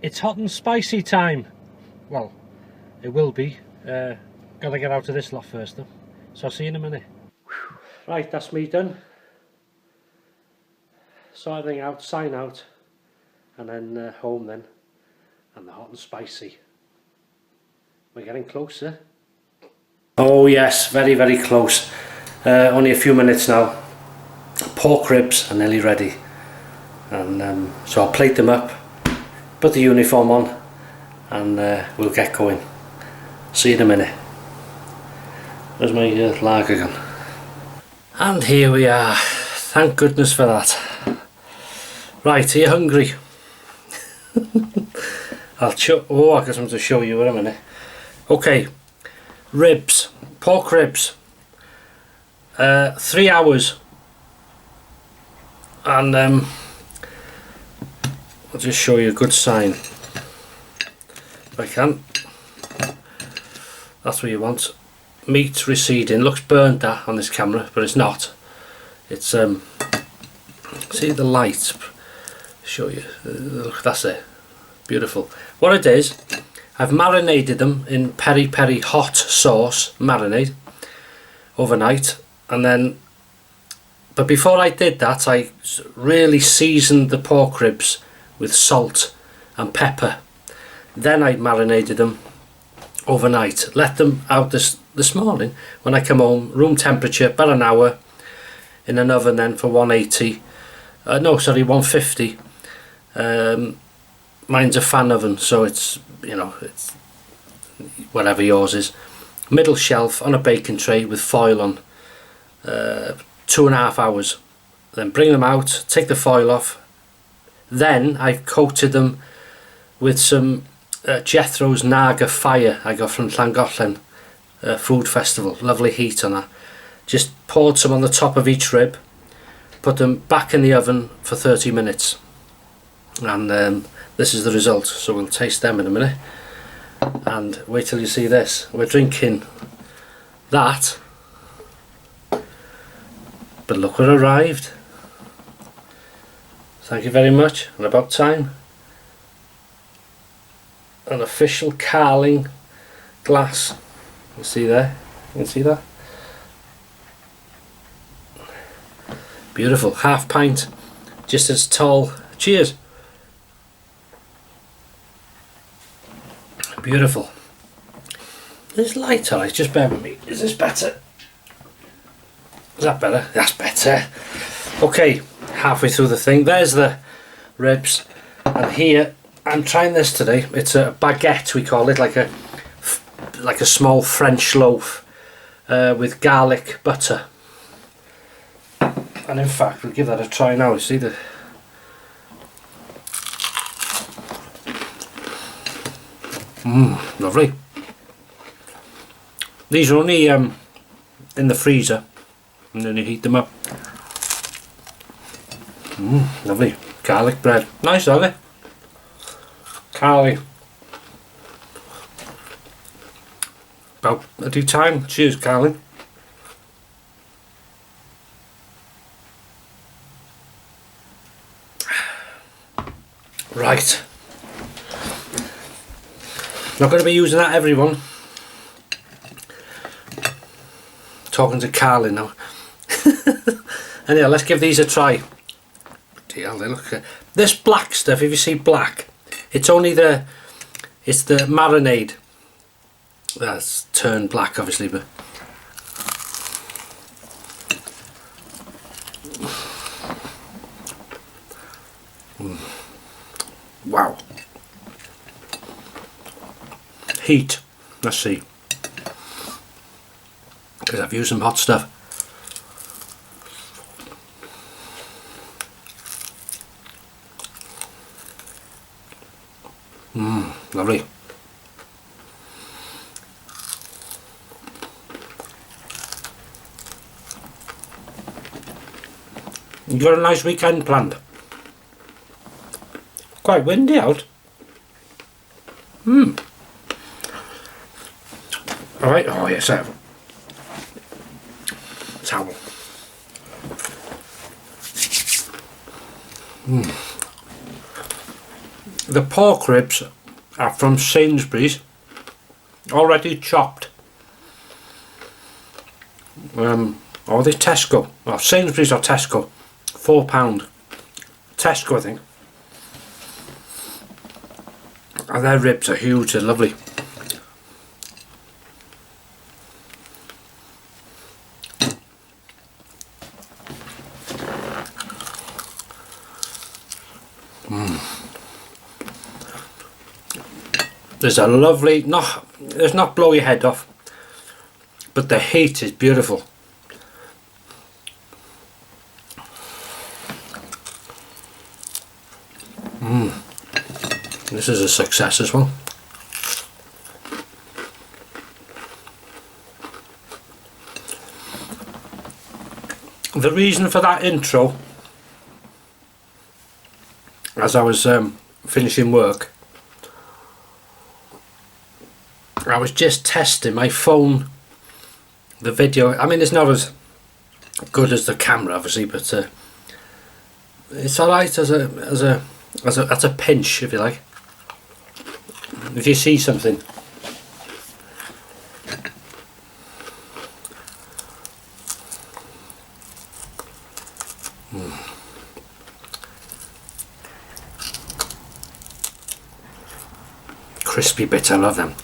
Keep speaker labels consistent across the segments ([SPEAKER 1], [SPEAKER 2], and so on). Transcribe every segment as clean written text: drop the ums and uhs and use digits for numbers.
[SPEAKER 1] It's hot and spicy time. Well, it will be. Gotta get out of this lot first though. So I'll see you in a minute. Right, that's me done. Sort everything out, sign out, and then home then. And the hot and spicy. We're getting closer. Oh yes, very, very close. Only a few minutes now. Pork ribs are nearly ready. And so I'll plate them up, put the uniform on, and we'll get going. See you in a minute. There's my lager gun. And here we are. Thank goodness for that. Right, are you hungry? I got something to show you in a minute. Okay, ribs, pork ribs. 3 hours. And I'll just show you a good sign. If I can. That's what you want. Meat receding. Looks burnt that on this camera, but it's not. It's see the light. Show you. That's it. Beautiful. What it is, I've marinated them in Piri Piri hot sauce marinade overnight, and then. But before I did that, I really seasoned the pork ribs with salt and pepper. Then I marinated them overnight. Let them out this morning when I come home, room temperature, about an hour in an oven then for 180. No, sorry, 150. Mine's a fan oven, so it's, you know, it's whatever yours is. Middle shelf on a baking tray with foil on. 2.5 hours. Then bring them out, take the foil off. Then I've coated them with some Jethro's Naga fire I got from Llangollen food festival. Lovely heat on that. Just poured some on the top of each rib, put them back in the oven for 30 minutes, and this is the result. So we'll taste them in a minute, and wait till you see this. We're drinking that, but look what arrived. Thank you very much, and about time. An official Carling glass. You see there? You can see that? Beautiful, half pint, just as tall. Cheers. Beautiful. This light on, just bear with me. Is this better? Is that better? That's better. Okay, halfway through the thing. There's the ribs, and here I'm trying this today. It's a baguette, we call it, like a small French loaf with garlic butter. And in fact, we'll give that a try now. You see the. Lovely. These are only in the freezer, and then you heat them up. Lovely. Garlic bread. Nice, aren't they? Carly. About a due time. Cheers, Carly. Right. Not going to be using that, everyone. Talking to Carly now. Anyway, let's give these a try. Dear, they look. This black stuff, if you see black, it's only it's the marinade that's turned black, obviously, but wow. Heat. Let's see, because I've used some hot stuff. Lovely. You got a nice weekend planned? Quite windy out. Alright, oh yes I have. Towel. The pork ribs are from Sainsbury's, already chopped. Or they Tesco, or Sainsbury's or Tesco, £4. Tesco, I think. And their ribs are huge, they're lovely. There's a lovely, does not blow your head off, but the heat is beautiful. This is a success as well. The reason for that intro, as I was finishing work, I was just testing my phone, the video. I mean, it's not as good as the camera, obviously, but it's alright as a pinch, if you like. If you see something. Crispy bits, I love them.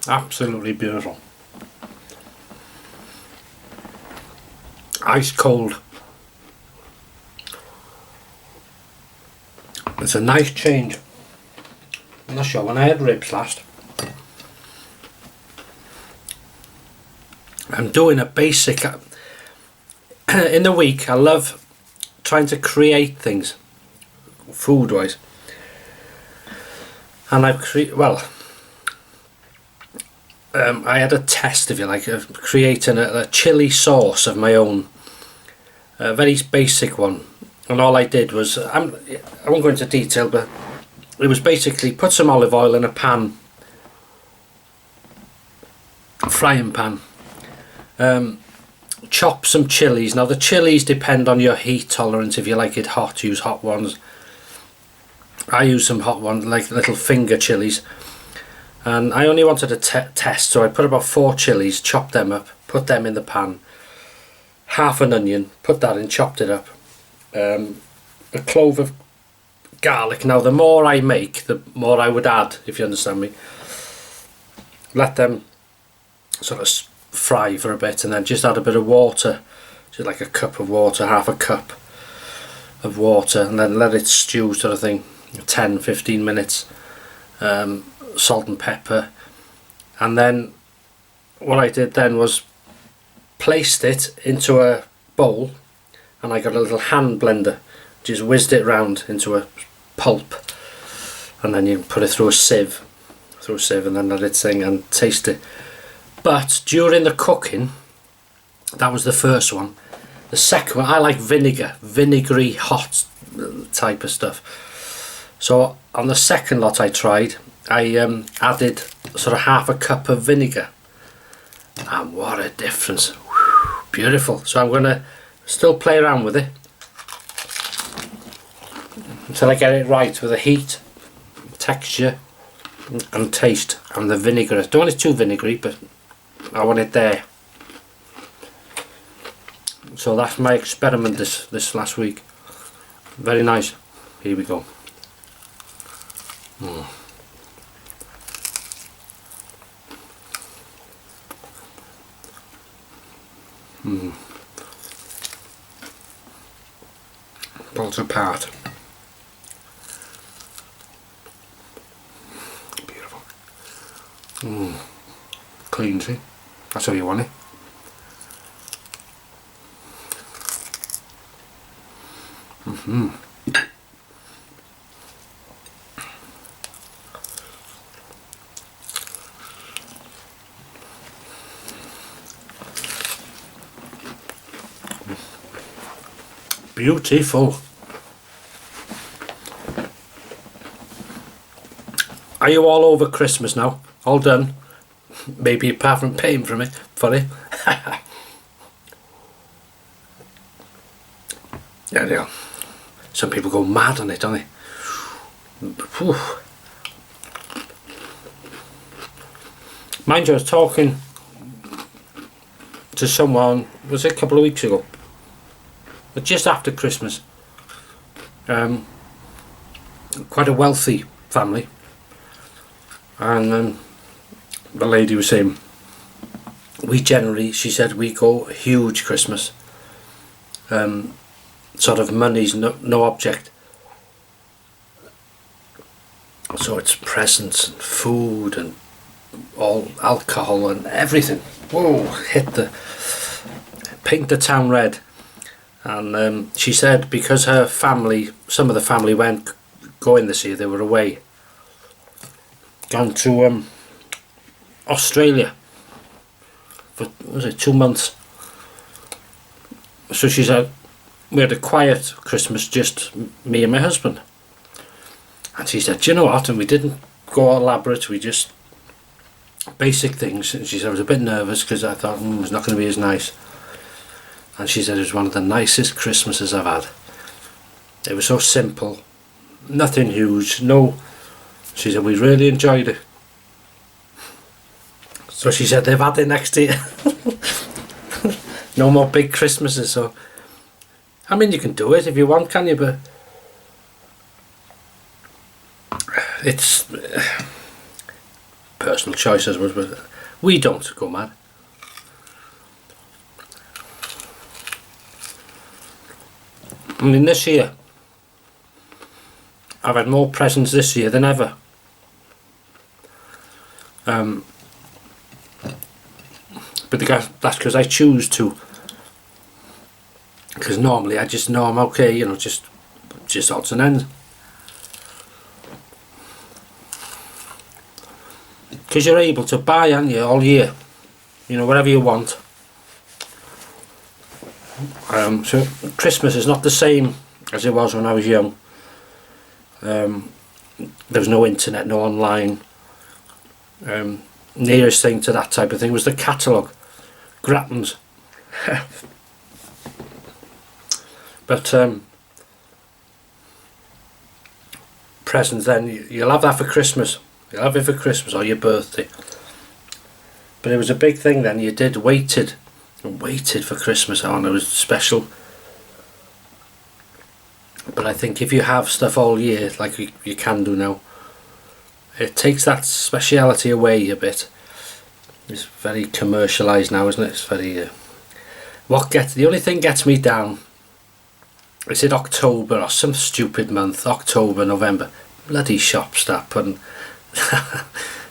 [SPEAKER 1] Absolutely beautiful. Ice cold. It's a nice change. I'm not sure when I had ribs last. I'm doing a basic in the week. I love trying to create things food wise, and I've I had a test, if you like, of creating a chili sauce of my own, a very basic one, and all I did was, I won't go into detail, but it was basically put some olive oil in a pan, frying pan, chop some chilies. Now the chilies depend on your heat tolerance. If you like it hot, use hot ones. I use some hot ones, like little finger chilies. And I only wanted a test, so I put about 4 chilies, chopped them up, put them in the pan, half an onion, put that in, chopped it up, a clove of garlic. Now the more I make, the more I would add, if you understand me. Let them sort of fry for a bit, and then just add a bit of water, just like a cup of water, half a cup of water, and then let it stew, sort of thing, 10-15 minutes. Salt and pepper, and then what I did then was placed it into a bowl, and I got a little hand blender, just whizzed it round into a pulp, and then you put it through a sieve, and then let it sing and taste it. But during the cooking, that was the first one. The second one, I like vinegar, vinegary hot type of stuff. So on the second lot I tried, I added sort of half a cup of vinegar, and what a difference. Whew, beautiful. So I'm going to still play around with it until I get it right with the heat, texture and taste, and the vinegar. I don't want it too vinegary, but I want it there. So that's my experiment this last week. Very nice. Here we go. Pulls apart. Beautiful. Clean, see? That's how you want it. Beautiful. Are you all over Christmas now? All done? maybe apart from paying for it. There you go. Some people go mad on it, don't they? Whew. Mind you, I was talking to someone, was it a couple of weeks ago, but just after Christmas, quite a wealthy family, and the lady was saying, we generally, she said, we go huge Christmas, sort of money's no object, so it's presents and food and all alcohol and everything. Whoa, paint the town red. And she said because her family, some of the family went going this year, they were away, gone to Australia for, was it 2 months? So she said we had a quiet Christmas, just me and my husband. And she said, do you know what, and we didn't go elaborate, we just basic things. And she said I was a bit nervous because I thought it was not going to be as nice. And she said it was one of the nicest Christmases I've had. It was so simple, nothing huge, no. She said we really enjoyed it. So she said they've had it next year. No more big Christmases. So I mean, you can do it if you want, can you? But it's personal choice, I suppose, but we don't go mad. I mean, this year I've had more presents this year than ever. But that's because I choose to. Because normally I just know I'm okay, you know, just odds and ends. Because you're able to buy, aren't you, all year, you know, whatever you want. So Christmas is not the same as it was when I was young. There was no internet, no online. Nearest thing to that type of thing was the catalogue, Grattan's. But presents then, you'll have that for Christmas. You'll have it for Christmas or your birthday. But it was a big thing then. You did waited for Christmas on. It was special. But I think if you have stuff all year, like you can do now, it takes that speciality away a bit. It's very commercialised now, isn't it? It's very... the only thing gets me down, is it October or some stupid month, October, November, bloody shops start putting...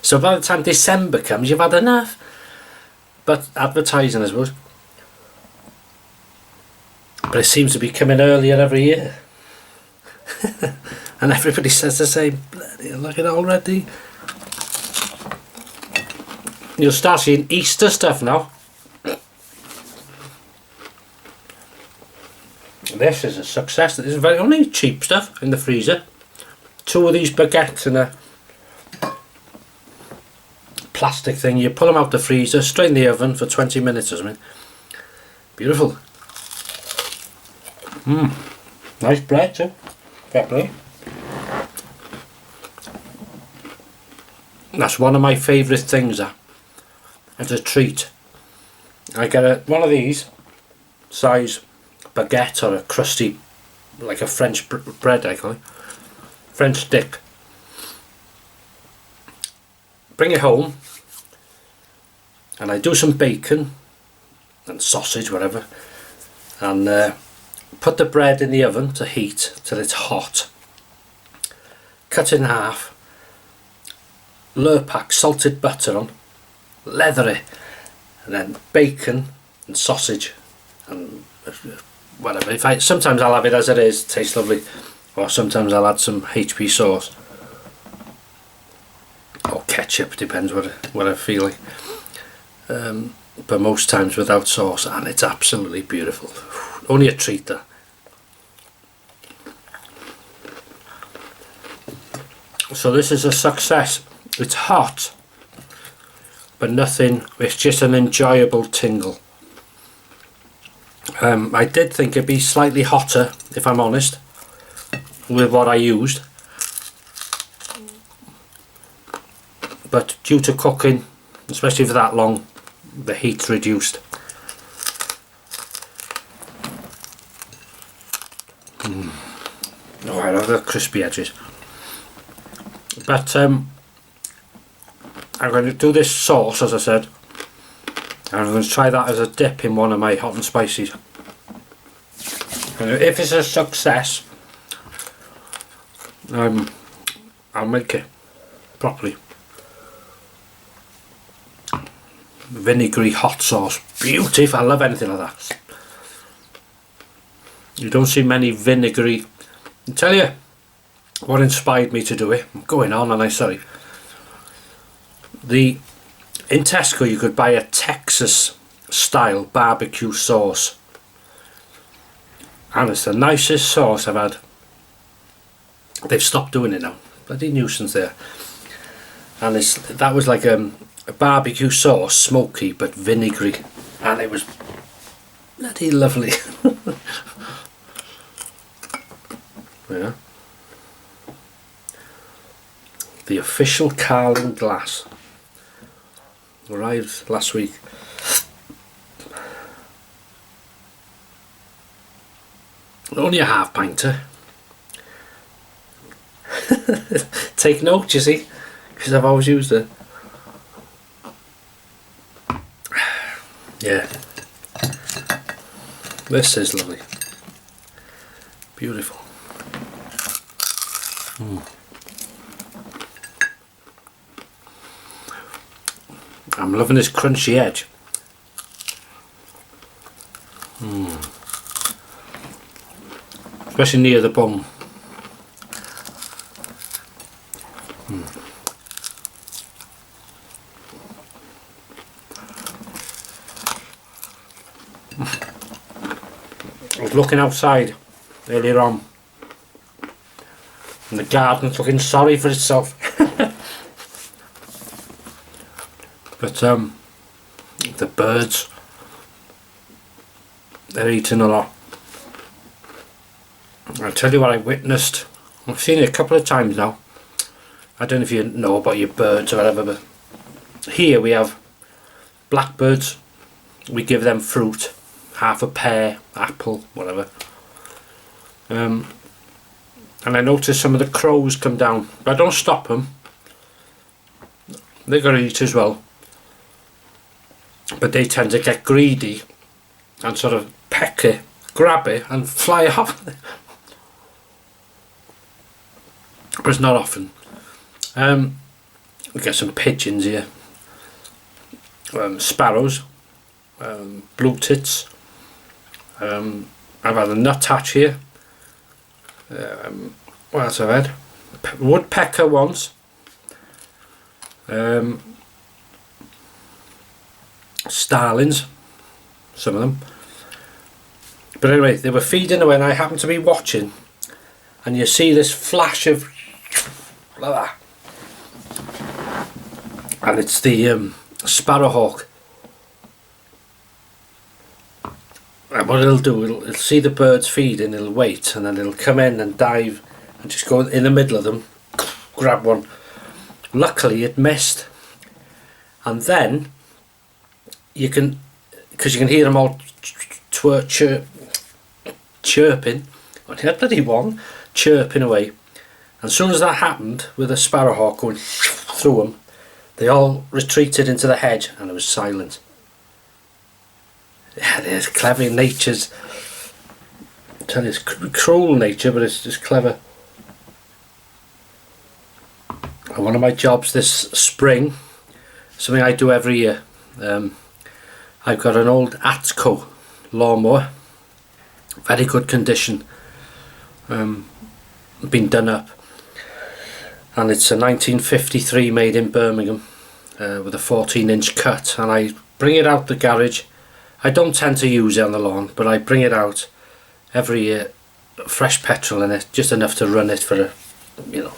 [SPEAKER 1] So by the time December comes, you've had enough. But advertising, I suppose. But it seems to be coming earlier every year. And everybody says the same, bloody look at it already. You'll start seeing Easter stuff now. This is a success. This is very only cheap stuff in the freezer. 2 of these baguettes in a plastic thing. You pull them out the freezer, straight in the oven for 20 minutes or something. Beautiful. Nice bread too. Fair play. That's one of my favourite things, that as a treat. I get one of these size baguette, or a crusty, like a French bread, I call it, French stick. Bring it home, and I do some bacon and sausage, whatever, and put the bread in the oven to heat till it's hot. Cut in half. Lurpak salted butter on, leather it, and then bacon and sausage and whatever. Sometimes I'll have it as it is, tastes lovely, or sometimes I'll add some HP sauce or ketchup, depends what I'm feeling. But most times without sauce, and it's absolutely beautiful. Only a treat, that. So this is a success. It's hot, but nothing, it's just an enjoyable tingle. I did think it'd be slightly hotter, if I'm honest, with what I used, but due to cooking, especially for that long, the heat's reduced. Oh, I love the crispy edges. But I'm going to do this sauce, as I said, and I'm going to try that as a dip in one of my hot and spices. And if it's a success, I'll make it properly. Vinegary hot sauce, beautiful. I love anything like that. You don't see many vinegary. I'll tell you what inspired me to do it. I'm going on, and I'm sorry. In Tesco you could buy a Texas style barbecue sauce, and it's the nicest sauce I've had. They've stopped doing it now. Bloody nuisance there. And that was like a barbecue sauce, smoky but vinegary, and it was bloody lovely. Yeah. The official Carling glass arrived last week. Only a half pinter. Take note, you see, because I've always used it. Yeah, this is lovely, beautiful. I'm loving this crunchy edge. Especially near the bone. I was looking outside earlier on, and the garden's looking sorry for itself. But the birds, they're eating a lot. I'll tell you what I witnessed. I've seen it a couple of times now. I don't know if you know about your birds or whatever, but here we have blackbirds. We give them fruit, half a pear, apple, whatever. And I noticed some of the crows come down, but I don't stop them. They're going to eat as well. But they tend to get greedy and sort of peck it, grab it and fly off. But it's not often. We get some pigeons here, sparrows, blue tits. I've had a nuthatch here. What else I've had? Woodpecker once. Starlings, some of them. But anyway, they were feeding away, and I happened to be watching, and you see this flash of like that, and it's the sparrowhawk. And what it'll do, it'll see the birds feeding, it'll wait, and then it'll come in and dive and just go in the middle of them, grab one. Luckily it missed, and then you can, because you can hear them all chirping, I had bloody one chirping away. And as soon as that happened, with a sparrowhawk going through them, they all retreated into the hedge, and it was silent. Yeah, there's clever nature's. I tell you, it's cruel nature, but it's just clever. And one of my jobs this spring, something I do every year. I've got an old Atco lawnmower, very good condition, been done up, and it's a 1953 made in Birmingham, with a 14-inch cut, and I bring it out the garage. I don't tend to use it on the lawn, but I bring it out every year, fresh petrol in it, just enough to run it for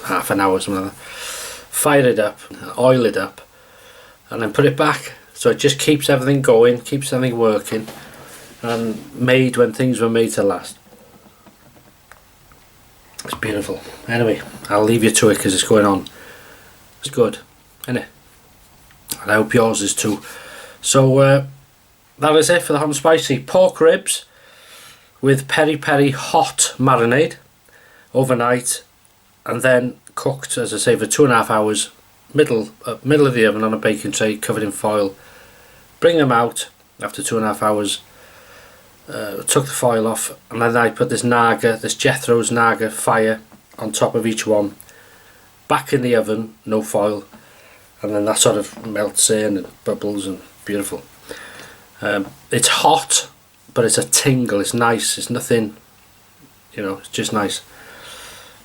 [SPEAKER 1] half an hour or something like that. Fire it up, oil it up, and then put it back, so it just keeps everything going, keeps everything working, and made when things were made to last. It's beautiful. Anyway, I'll leave you to it because it's going on. It's good, isn't it? And I hope yours is too. So that is it for the hot and spicy pork ribs with peri peri hot marinade overnight, and then cooked, as I say, for 2.5 hours, middle of the oven on a baking tray covered in foil. Bring them out after 2.5 hours. Took the foil off, and then I put this Naga, this Jethro's Naga fire on top of each one, back in the oven, no foil, and then that sort of melts in and bubbles, and beautiful. It's hot, but it's a tingle. It's nice. It's nothing, you know, it's just nice.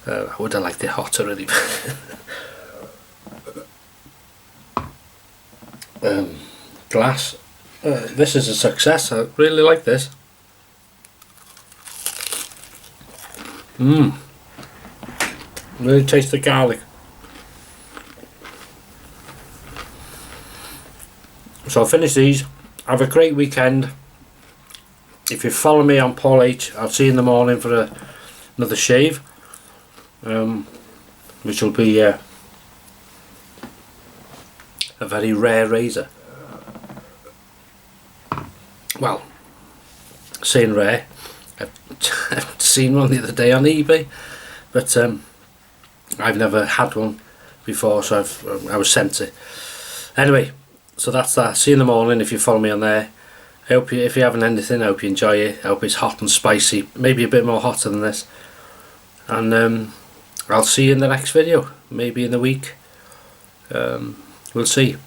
[SPEAKER 1] I would have liked it hotter really. Glass. This is a success. I really like this. Really taste the garlic. So I'll finish these. Have a great weekend. If you follow me on Paul H, I'll see you in the morning for another shave, which will be a very rare razor. Well, saying rare, I've seen one the other day on eBay, but I've never had one before, so I was sent it. Anyway, so that's that. See you in the morning if you follow me on there. I hope if you haven't anything, I hope you enjoy it. I hope it's hot and spicy, maybe a bit more hotter than this. And I'll see you in the next video, maybe in the week. We'll see.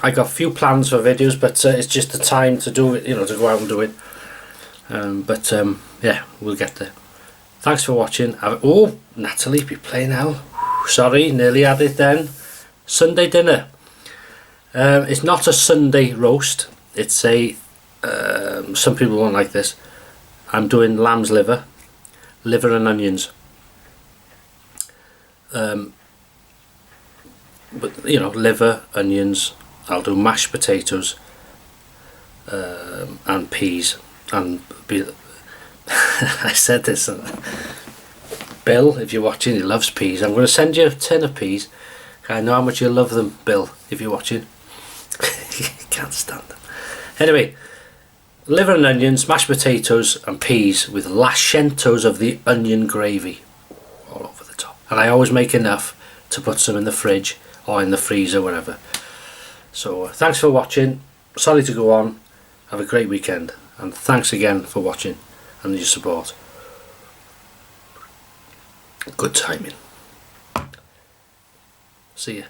[SPEAKER 1] I got a few plans for videos, but it's just the time to do it, you know, to go out and do it. Yeah, we'll get there. Thanks for watching. Oh, Natalie, be playing now. Sorry, nearly had it then. Sunday dinner. It's not a Sunday roast. It's a some people won't like this. I'm doing lamb's liver and onions. But you know, liver, onions. I'll do mashed potatoes and peas, and I said this, Bill, if you're watching, he loves peas. I'm going to send you a tin of peas. I know how much you love them, Bill, if you're watching. Can't stand them. Anyway, liver and onions, mashed potatoes and peas with lashentos of the onion gravy all over the top. And I always make enough to put some in the fridge or in the freezer, whatever. So thanks for watching. Sorry to go on. Have a great weekend, and thanks again for watching and your support. Good timing. See ya.